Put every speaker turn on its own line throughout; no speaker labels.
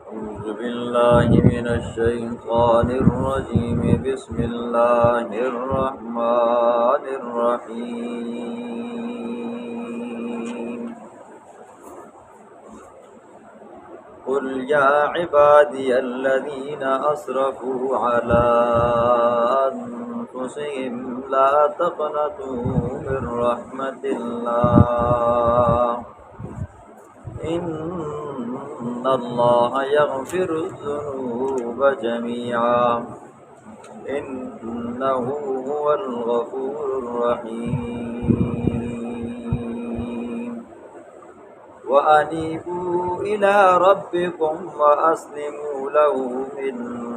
أعوذ بالله من الشيطان الرجيم. بسم الله الرحمن الرحيم. قل يا عبادي الذين أسرفوا على أنفسهم لا تقنطوا من رحمة الله إن الله يغفر الذنوب جميعا إنه هو الغفور الرحيم. وأنيبوا إلى ربكم وأسلموا له من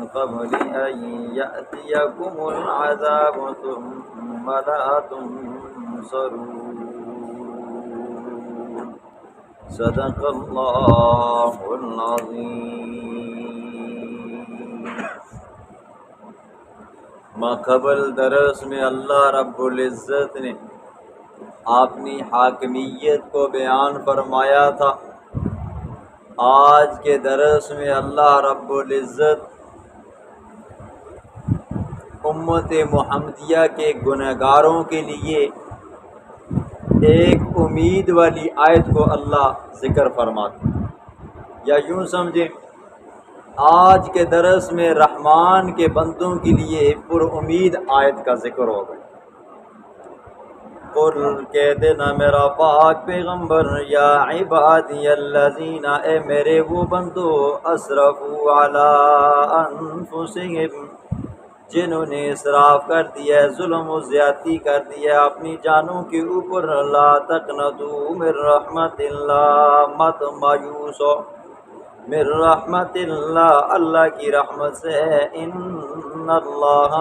قبل أن يأتيكم العذاب ثم لا تنصرون. صدق اللہ العظیم. ماقبل درس میں اللہ رب العزت نے اپنی حاکمیت کو بیان فرمایا تھا. آج کے درس میں اللہ رب العزت امت محمدیہ کے گنہگاروں کے لیے ایک امید والی آیت کو اللہ ذکر فرماتے ہیں، یا یوں سمجھیں آج کے درس میں رحمان کے بندوں کے لیے پر امید آیت کا ذکر ہوگا. قل کہہ دینا میرا پاک پیغمبر، یا عبادی الذین، اے میرے وہ بندو، اسرفوا علی انفسہم، جنہوں نے اسراف کر دیا ہے، ظلم و زیادتی کر دیا ہے اپنی جانوں کے اوپر. لا تقنطوا من رحمت اللہ، مت مایوس ہو من رحمت اللہ، اللہ کی رحمت سے. ان اللہ،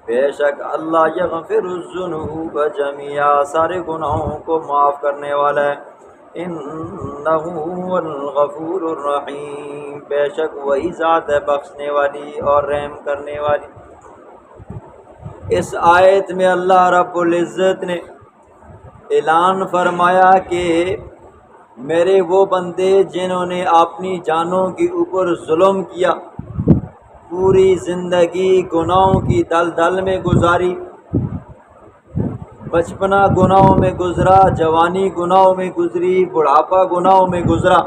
بے شک اللہ، یغفر الذنوب جميعا، سارے گناہوں کو معاف کرنے والا ہے. انہ هو الغفور الرحیم، بے شک وہی ذات ہے بخشنے والی اور رحم کرنے والی. اس آیت میں اللہ رب العزت نے اعلان فرمایا کہ میرے وہ بندے جنہوں نے اپنی جانوں کے اوپر ظلم کیا، پوری زندگی گناہوں کی دلدل میں گزاری، بچپنا گناہوں میں گزرا، جوانی گناہوں میں گزری، بڑھاپا گناہوں میں گزرا.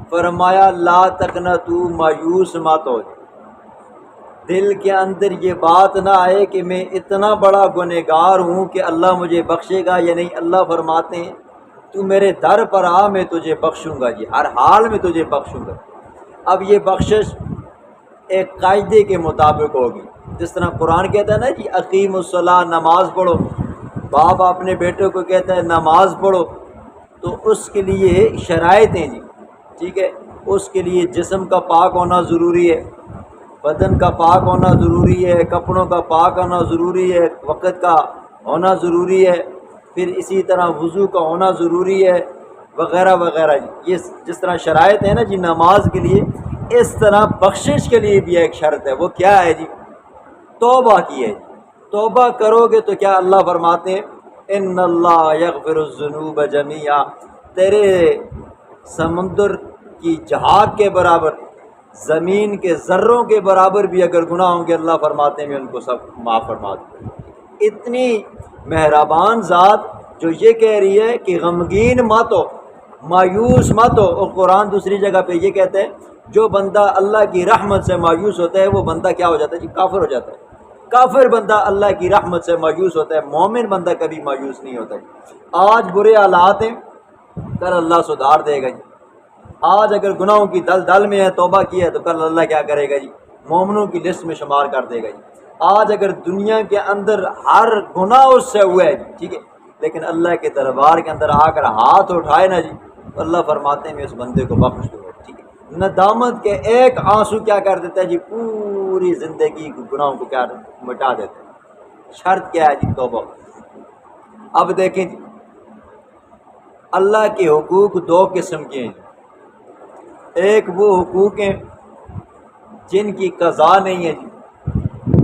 فرمایا لا تقنطوا، مایوس مت ہو. دل کے اندر یہ بات نہ آئے کہ میں اتنا بڑا گنہگار ہوں کہ اللہ مجھے بخشے گا یا نہیں. اللہ فرماتے ہیں تو میرے در پر آ، میں تجھے بخشوں گا، جی ہر حال میں تجھے بخشوں گا. اب یہ بخشش ایک قاعدے کے مطابق ہوگی. جس طرح قرآن کہتا ہے نا جی اقیم الصلاۃ، نماز پڑھو، باپ اپنے بیٹے کو کہتا ہے نماز پڑھو، تو اس کے لیے شرائط ہیں جی، ٹھیک ہے. اس کے لیے جسم کا پاک ہونا ضروری ہے، بدن کا پاک ہونا ضروری ہے، کپڑوں کا پاک ہونا ضروری ہے، وقت کا ہونا ضروری ہے، پھر اسی طرح وضو کا ہونا ضروری ہے، وغیرہ وغیرہ. یہ جس طرح شرائط ہے نا جی نماز کے لیے، اس طرح بخشش کے لیے بھی ایک شرط ہے. وہ کیا ہے جی؟ توبہ کی ہے. توبہ کرو گے تو کیا اللہ فرماتے ہیں ان اللہ یغفر الذنوب جميعا، تیرے سمندر کی جہاد کے برابر، زمین کے ذروں کے برابر بھی اگر گناہ ہوں گے، اللہ فرماتے ہیں میں ان کو سب معاف فرما دوں. اتنی مہربان ذات جو یہ کہہ رہی ہے کہ غمگین مت ہو، مایوس مت ہو. اور قرآن دوسری جگہ پہ یہ کہتا ہے جو بندہ اللہ کی رحمت سے مایوس ہوتا ہے وہ بندہ کیا ہو جاتا ہے جی؟ کافر ہو جاتا ہے. کافر بندہ اللہ کی رحمت سے مایوس ہوتا ہے، مومن بندہ کبھی مایوس نہیں ہوتا. آج برے حالات ہیں، کل اللہ سدھار دے گا جی. آج اگر گناہوں کی دل میں ہے، توبہ کی ہے، تو کل اللہ کیا کرے گا جی؟ مومنوں کی لسٹ میں شمار کر دے گا جی. آج اگر دنیا کے اندر ہر گناہ اس سے ہوا ہے جی، ٹھیک ہے، لیکن اللہ کے دربار کے اندر آ کر ہاتھ اٹھائے نا جی، اللہ فرماتے ہیں میں اس بندے کو بخش دوں گا. ٹھیک ہے، ندامت کے ایک آنسو کیا کر دیتا ہے جی؟ پوری زندگی کے گناہوں کو کیا مٹا دیتا ہے. شرط کیا ہے جی؟ توبہ. اب دیکھیں جی، اللہ کے حقوق دو قسم کے ہیں. ایک وہ حقوق ہیں جن کی قضا نہیں ہے جی،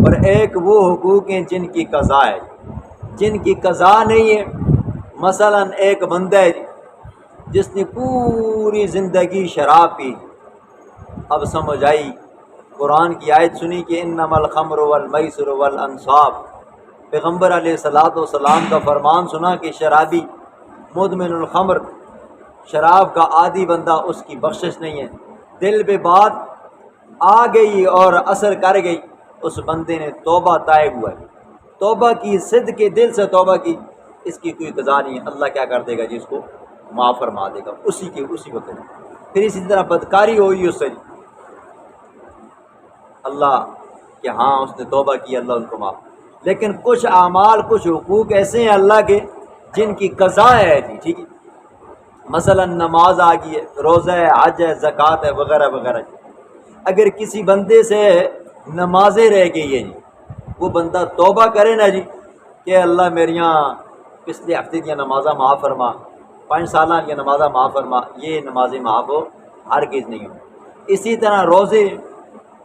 اور ایک وہ حقوق ہیں جن کی قضا ہے. جن کی قضا نہیں ہے، مثلا ایک بندہ ہے جی جس نے پوری زندگی شراب پی، اب سمجھ آئی، قرآن کی آیت سنی کہ انما الخمر والمیسر والانصاب، پیغمبر علیہ الصلاۃ والسلام کا فرمان سنا کہ شرابی مدمن الخمر، شراب کا عادی بندہ، اس کی بخشش نہیں ہے۔ دل پہ بات آ گئی اور اثر کر گئی، اس بندے نے توبہ تائب ہوا ہے، توبہ کی، صدق کے دل سے توبہ کی، اس کی کوئی قضا نہیں ہے۔ اللہ کیا کر دے گا جی؟ اس کو معاف فرما دے گا اسی وقت۔ پھر اسی طرح بدکاری ہوئی اس سے، اللہ کہ ہاں اس نے توبہ کی، اللہ ان کو معاف۔ لیکن کچھ اعمال، کچھ حقوق ایسے ہیں اللہ کے جن کی قضا ہے جی، ٹھیک ہے، مثلا نماز آ گئی ہے، روزہ ہے، حج ہے، زکوٰۃ ہے، وغیرہ وغیرہ۔ اگر کسی بندے سے نمازیں رہ گئی ہے جی، وہ بندہ توبہ کرے نا جی کہ اللہ میریاں پچھلے ہفتے دیا نمازاں معاف فرما، 5 سالہ دیا نمازاں معاف فرما، یہ نمازیں معاف ہو، ہرگز نہیں ہو۔ اسی طرح روزے،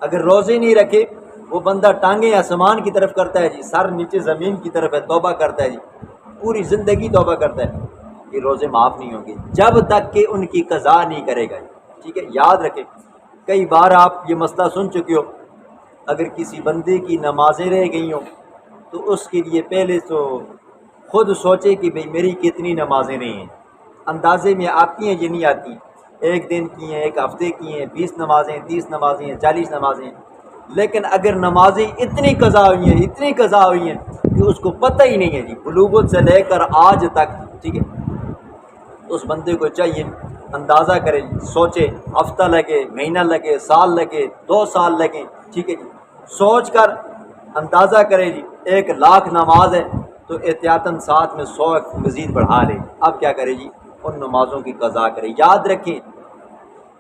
اگر روزے نہیں رکھے، وہ بندہ ٹانگیں آسمان کی طرف کرتا ہے جی، سر نیچے زمین کی طرف ہے، توبہ کرتا ہے جی، پوری زندگی توبہ کرتا ہے، یہ روزے معاف نہیں ہوں گے جب تک کہ ان کی قضا نہیں کرے گا، ٹھیک ہے۔ یاد رکھیں، کئی بار آپ یہ مسئلہ سن چکے ہو، اگر کسی بندے کی نمازیں رہ گئی ہوں تو اس کے لیے پہلے تو خود سوچے کہ بھئی میری کتنی نمازیں نہیں ہیں، اندازے میں آتی ہیں یہ نہیں آتی، 1 دن کی ہیں، 1 ہفتے کی ہیں، 20 نمازیں، 30 نمازیں، 40 نمازیں۔ لیکن اگر نمازیں اتنی قضا ہوئی ہیں کہ اس کو پتہ ہی نہیں ہے جی، بلوغت سے لے کر آج تک، ٹھیک ہے، اس بندے کو چاہیے اندازہ کرے، سوچے، ہفتہ لگے، مہینہ لگے، سال لگے، 2 سال لگیں، ٹھیک ہے جی، سوچ کر اندازہ کرے جی 1 لاکھ نماز ہے تو احتیاطاً ساتھ میں 100 مزید بڑھا لے، اب کیا کرے جی؟ ان نمازوں کی قضا کرے۔ یاد رکھیں،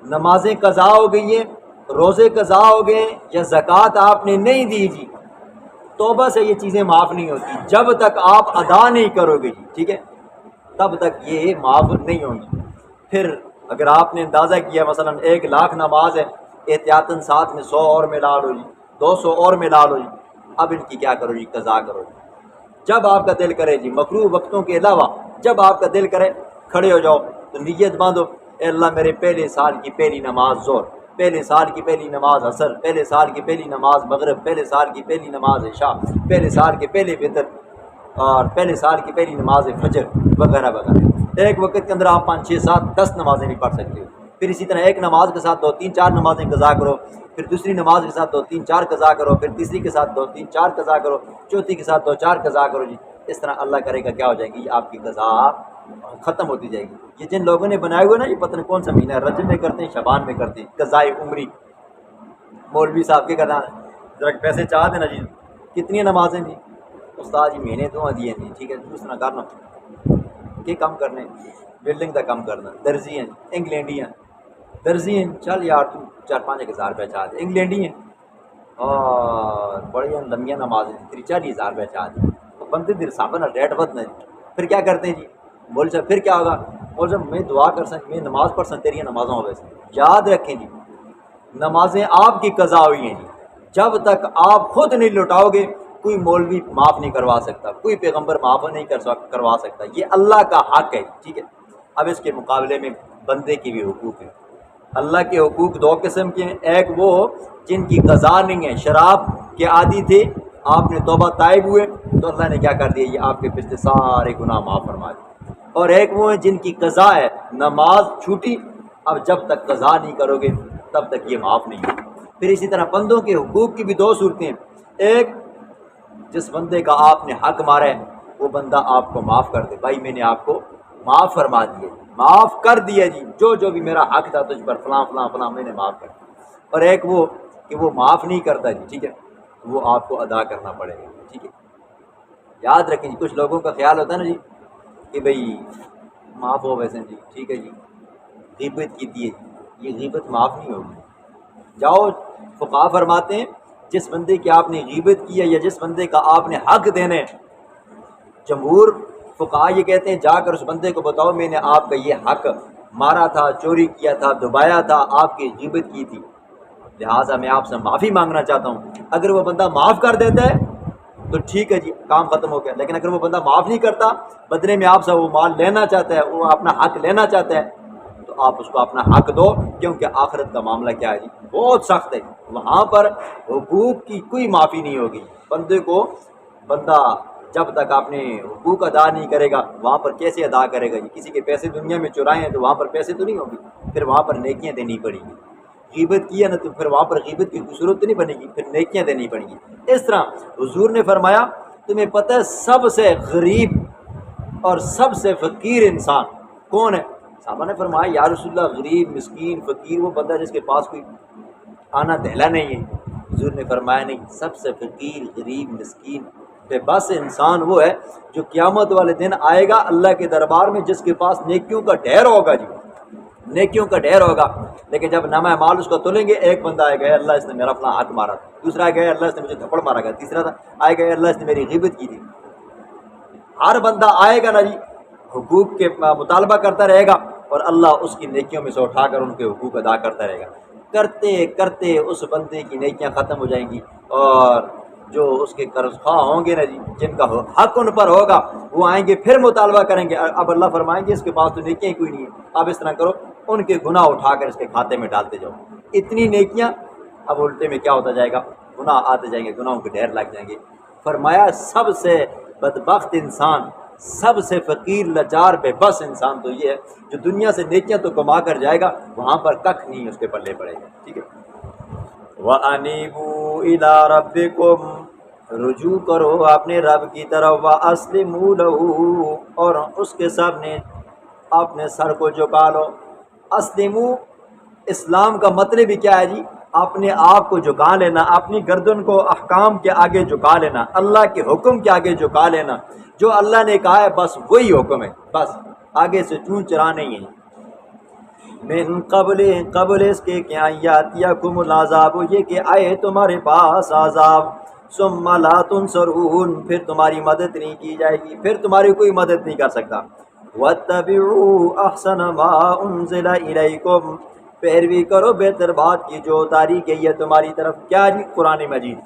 نمازیں قضا ہو گئی ہیں، روزے قضا ہو گئے یا زکوٰۃ آپ نے نہیں دی جی، توبہ سے یہ چیزیں معاف نہیں ہوتی، جب تک آپ ادا نہیں کرو گے جی، ٹھیک ہے، تب تک یہ معاف نہیں ہوں گی۔ پھر اگر آپ نے اندازہ کیا مثلا 1 لاکھ نماز ہے، احتیاطاً ساتھ میں 100 اور ملا لو جی، 200 اور ملا لو جی، اب ان کی کیا کرو جی؟ قضا کرو جی۔ جب آپ کا دل کرے جی، مکروہ وقتوں کے علاوہ جب آپ کا دل کرے، کھڑے ہو جاؤ تو نیت باندھو، اے اللہ میرے پہلے سال کی پہلی نماز ظہر، پہلے سال کی پہلی نماز عصر، پہلے سال کی پہلی نماز مغرب، پہلے سال کی پہلی نماز عشاء، پہلے سال کے پہلے فطر، اور پہلے سال کی پہلی نماز فجر، وغیرہ وغیرہ۔ ایک وقت کے اندر آپ 5 6 7 10 نمازیں بھی پڑھ سکتے ہو۔ پھر اسی طرح ایک نماز کے ساتھ 2 3 4 نمازیں قضا کرو، پھر دوسری نماز کے ساتھ 2 3 4 قضا کرو، پھر تیسری کے ساتھ 2 3 4 قضا کرو، چوتھی کے ساتھ 2 4 قضا کرو جی۔ اس طرح اللہ کرے گا کیا ہو جائے گی؟ آپ کی قضا ختم ہوتی جائے گی۔ یہ جن لوگوں نے بنائے ہوئے نا، یہ پتہ نہیں کون سا مہینہ ہے، رجب میں کرتے ہیں، شعبان میں کرتے ہیں، قضائے عمری، مولوی صاحب کے کرنا ذرا پیسے چاہ دینا جی، کتنی نمازیں جی؟ استاد جی مہینے 2 دیے ہیں، ٹھیک ہے، اس طرح کرنا کہ کم کرنے، بلڈنگ کا کم کرنا، درزی ہیں، انگلینڈی ہیں، درزی ہیں، چل یار تو 4 5 ہزار روپے چاہ دے، انگلینڈی ہیں اور بڑی لمبیاں نمازیں 40 ہزار روپے چاہ دیں، تو بندے دیر صاحب نا ریٹ بدنا جی۔ پھر کیا کرتے ہیں جی؟ بول صاحب پھر کیا ہوگا؟ بول صاحب میں دعا کر سکتا، میں نماز پڑھ سکتا، تیری نمازوں ویسے۔ یاد رکھیں جی، نمازیں آپ کی قضا ہوئی ہیں جی، جب تک آپ خود نہیں لوٹاؤ گے کوئی مولوی معاف نہیں کروا سکتا، کوئی پیغمبر معاف نہیں کروا سکتا، یہ اللہ کا حق ہے، ٹھیک ہے۔ اب اس کے مقابلے میں بندے کے بھی حقوق ہیں۔ اللہ کے حقوق 2 قسم کے ہیں، ایک وہ جن کی قضا نہیں ہے، شراب کے عادی تھے، آپ نے توبہ طائب ہوئے تو اللہ نے کیا کر دیا؟ یہ آپ کے پچھلے سارے گناہ معاف فرما دیے۔ اور ایک وہ ہے جن کی قضا ہے، نماز چھوٹی، اب جب تک قضا نہیں کرو گے تب تک یہ معاف نہیں ہے۔ پھر اسی طرح بندوں کے حقوق کی بھی 2 صورتیں ہیں، ایک جس بندے کا آپ نے حق مارا ہے وہ بندہ آپ کو معاف کر دے، بھائی میں نے آپ کو معاف فرما دیا، معاف کر دیا جی، جو بھی میرا حق تھا تجھ پر فلاں فلاں فلاں میں نے معاف کر دیا۔ اور ایک وہ کہ وہ معاف نہیں کرتا جی، ٹھیک ہے، وہ آپ کو ادا کرنا پڑے گا، ٹھیک ہے۔ یاد رکھیں جی، کچھ لوگوں کا خیال ہوتا ہے نا جی کہ بھئی معاف ہو ویسے جی، ٹھیک ہے جی، غیبت کی دی ہے جی، یہ غیبت معاف نہیں ہوگی۔ جاؤ، فقہا فرماتے ہیں جس بندے کی آپ نے غیبت کی ہے یا جس بندے کا آپ نے حق دینے، جمہور فقہا یہ کہتے ہیں جا کر اس بندے کو بتاؤ میں نے آپ کا یہ حق مارا تھا، چوری کیا تھا، دبایا تھا، آپ کی غیبت کی تھی، لہٰذا میں آپ سے معافی مانگنا چاہتا ہوں۔ اگر وہ بندہ معاف کر دیتا ہے تو ٹھیک ہے جی، کام ختم ہو گیا، لیکن اگر وہ بندہ معاف نہیں کرتا، بدلے میں آپ سے وہ مال لینا چاہتا ہے، وہ اپنا حق لینا چاہتا ہے، تو تو آپ اس کو اپنا حق دو، کیونکہ آخرت کا معاملہ کیا ہے جی، بہت سخت ہے، وہاں پر حقوق کی کوئی معافی نہیں ہوگی۔ بندہ جب تک اپنے حقوق ادا نہیں کرے گا وہاں پر کیسے ادا کرے گا جی؟ کسی کے پیسے دنیا میں چرائے ہیں تو وہاں پر پیسے تو نہیں ہوگی، پھر وہاں پر نیکیاں دینی پڑیں گی۔ غیبت کی ہے نا تو پھر وہاں پر غیبت کی صورت نہیں بنے گی، پھر نیکیاں دینی پڑیں گی۔ اس طرح حضور نے فرمایا تمہیں پتہ ہے سب سے غریب اور سب سے فقیر انسان کون ہے؟ صحابہ نے فرمایا یا رسول اللہ غریب مسکین فقیر وہ بندہ جس کے پاس کوئی آنا دہلا نہیں ہے۔ حضور نے فرمایا نہیں، سب سے فقیر غریب مسکین بے بس انسان وہ ہے جو قیامت والے دن آئے گا اللہ کے دربار میں، جس کے پاس نیکیوں کا ڈھیر ہوگا جی، نیکیوں کا ڈھیر ہوگا، لیکن جب نامہ مال اس کو تولیں گے، ایک بندہ آئے گا اللہ اس نے میرا فلاں ہاتھ مارا تھا، دوسرا آئے گا اللہ اس نے مجھے تھپڑ مارا گیا، تیسرا آئے گا اللہ اس نے میری غیبت کی تھی۔ ہر بندہ آئے گا نا جی حقوق کے مطالبہ کرتا رہے گا، اور اللہ اس کی نیکیوں میں سے اٹھا کر ان کے حقوق ادا کرتا رہے گا۔ کرتے کرتے اس بندے کی نیکیاں ختم ہو جائیں گی، اور جو اس کے قرض خواہ ہوں گے نا جی، جن کا حق ان پر ہوگا، وہ آئیں گے پھر مطالبہ کریں گے۔ اب اللہ فرمائیں گے اس کے پاس تو نیکیاں ہی کوئی نہیں ہے، اب اس طرح کرو ان کے گناہ اٹھا کر اس کے کھاتے میں ڈالتے جاؤ، اتنی نیکیاں۔ اب الٹے میں کیا ہوتا جائے گا، گناہ آتے جائیں گے، گناہوں کے ڈھیر لگ جائیں گے۔ فرمایا سب سے بدبخت انسان، سب سے فقیر لاچار بے بس انسان تو یہ ہے جو دنیا سے نیکیاں تو کما کر جائے گا، وہاں پر ککھ نہیں اس کے پلے پڑے گا۔ ٹھیک ہے، وَأَنِيبُوا إِلَىٰ رَبِّكُمْ، رجوع کرو اپنے رب کی طرف، وَأَسْلِمُوا لَهُ، اور اس کے سامنے اپنے سر کو جھکا لو۔ اسلموا، اسلام کا مطلب ہی کیا ہے جی؟ اپنے آپ کو جھکا لینا، اپنی گردن کو احکام کے آگے جھکا لینا، اللہ کے حکم کے آگے جھکا لینا، جو اللہ نے کہا ہے بس وہی حکم ہے، بس آگے سے چون چرا نہیں ہے۔ من قبل اس کے کہ یاتیکم العذاب، یہ کہ آئے تمہارے پاس عذاب، ثم لا تنصرون، پھر تمہاری مدد نہیں کی جائے گی، پھر تمہاری کوئی مدد نہیں کر سکتا۔ واتبعوا احسن ما انزل الیکم، پیروی کرو بہتر بات کی جو اتاری گئی ہے تمہاری طرف، کیا جی؟ قرآن مجید،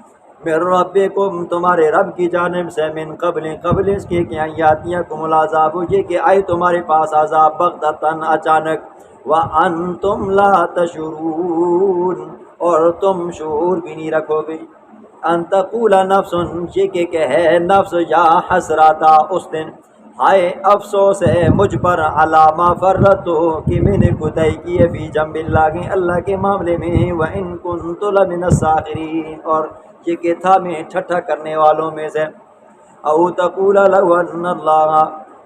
من ربکم، تمہارے رب کی جانب سے، من قبل اس کے کہ یاتیکم العذاب، یہ کہ آئے تمہارے پاس عذاب بغتتاً، اچانک، وَأَنْتُمْ لَا تَشْعُرُونَ، اور تم شعور بھی نہیں رکھو گے۔ ان تقول نفس، یہ کہ کہے نفس، یا حسرتا، اس دن ہائے افسوس ہے مجھ پر، علامہ فرتو، کہ میں نے خدائی کی ہے، فی جنب اللہ، اللہ کے معاملے میں، وَإِن كُنتُ لَمِنَ السَّاخِرِينَ، اور یہ کہ تھا میں ٹھٹھا کرنے والوں میں سے۔ او تقول لو ان اللہ،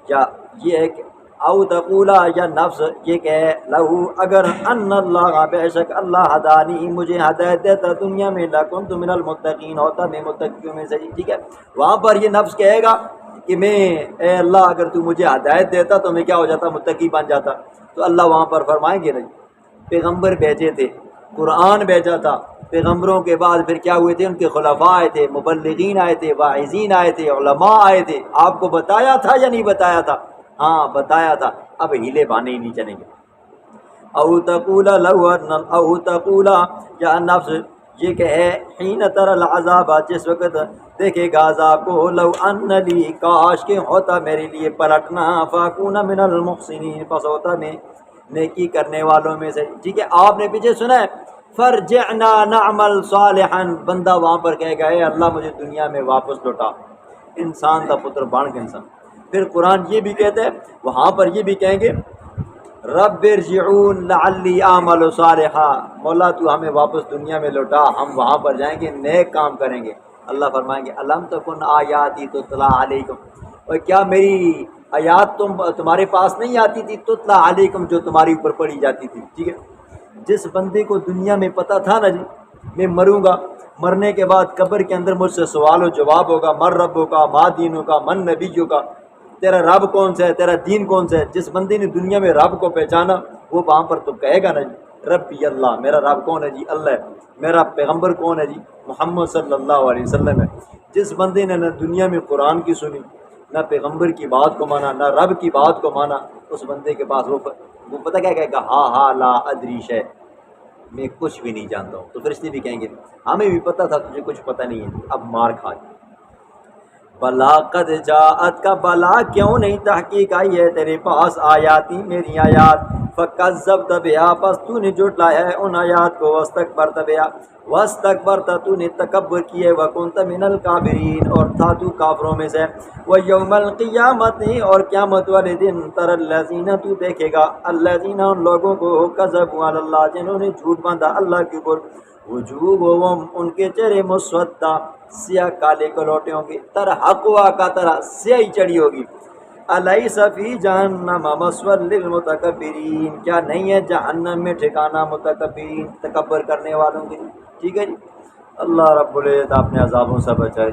یا یہ ہے کہ او تقولا، یا نفس یہ کہ لہو، اگر ان اللہ، بے شک اللہ، ہدانی، مجھے ہدایت دیتا دنیا میں، لکنت من المتقین، ہوتا میں متقیوں میں سے۔ ٹھیک ہے، وہاں پر یہ نفس کہے گا کہ میں، اے اللہ اگر تو مجھے ہدایت دیتا تو میں کیا ہو جاتا، متقی بن جاتا۔ تو اللہ وہاں پر فرمائیں گے نہیں، پیغمبر بھیجے تھے، قرآن بھیجا تھا، پیغمبروں کے بعد پھر کیا ہوئے تھے، ان کے خلفاء آئے تھے، مبلغین آئے تھے، واعظین آئے تھے، علماء آئے تھے، آپ کو بتایا تھا یا نہیں بتایا تھا؟ ہاں بتایا تھا، اب ہیلے بانے ہی نہیں چلیں گے۔ او تقولا لو ان، او تقولا، یا نفس یہ کہ ہے، حین تر العذاب، جس وقت دیکھے گا عذاب کو، لو ان لی، کاش کہ ہوتا میرے لیے پلٹنا، فاکون من المحسنین، پس ہوتا میں نیکی کرنے والوں میں سے۔ ٹھیک ہے، آپ نے پیچھے سنا ہے، فرجعنا نعمل صالحا، بندہ وہاں پر کہے گا اے اللہ مجھے دنیا میں واپس لوٹا، انسان کا پتر بن کے انسان۔ پھر قرآن یہ بھی کہتے ہیں، وہاں پر یہ بھی کہیں گے، رب ارجعون لعلی اعمل صالحا، مولا تو ہمیں واپس دنیا میں لوٹا، ہم وہاں پر جائیں گے نیک کام کریں گے۔ اللہ فرمائیں گے الم تکن آیاتی تتلی علیکم، اور کیا میری آیات تمہارے پاس نہیں آتی تھی، تتلی علیکم، جو تمہاری اوپر پڑھی جاتی تھی۔ ٹھیک ہے، جس بندے کو دنیا میں پتہ تھا نا جی میں مروں گا، مرنے کے بعد قبر کے اندر مجھ سے سوال و جواب ہوگا، من ربوں کا، ما دینوں کا، من نبیوں کا، تیرا رب کون سا ہے، تیرا دین کون سا ہے۔ جس بندے نے دنیا میں رب کو پہچانا وہ وہاں پر تو کہے گا نا جی ربی اللہ، میرا رب کون ہے جی اللہ ہے، میرا پیغمبر کون ہے جی محمد صلی اللہ علیہ وسلم ہے۔ جس بندے نے نہ دنیا میں قرآن کی سنی، نہ پیغمبر کی بات کو مانا، نہ رب کی بات کو مانا، اس بندے کے پاس وہ پتہ کیا کہے گا، ہاں ہاں لا ادری شے، میں کچھ بھی نہیں جانتا ہوں۔ تو فرشتے بھی کہیں گے ہمیں بھی پتہ تھا تجھے کچھ پتہ نہیں ہے، اب مار کھا جائے۔ بلا قد جاءت کا، بلا کیوں نہیں تحقیق آئی ہے تیرے پاس، آیاتی میری آیات، فکذبت بها، پس تو نے جھٹلایا ہے ان آیات کو، واستکبرت بها، واستکبرت تو نے تکبر کیے، وکنت من الکافرین اور تھا تو کافروں میں سے، ویوم القیامت اور قیامت والے دن، تر الذین تو دیکھے گا، الذین ان لوگوں کو، کذبوا علی اللہ جنہوں نے جھوٹ باندھا اللہ کے اوپر، وجوہہم ان کے چہرے مسودہ سیاہ کالے کلوٹے ہوں گے، ترحقوا کا طرح سیاہی چڑھی ہوگی، الیس فی جہنم مثوی للمتکبرین، کیا نہیں ہے جہنم میں ٹھکانہ متکبرین تکبر کرنے والوں کے لیے۔ ٹھیک ہے جی، اللہ رب العزت اپنے عذابوں سے بچائے۔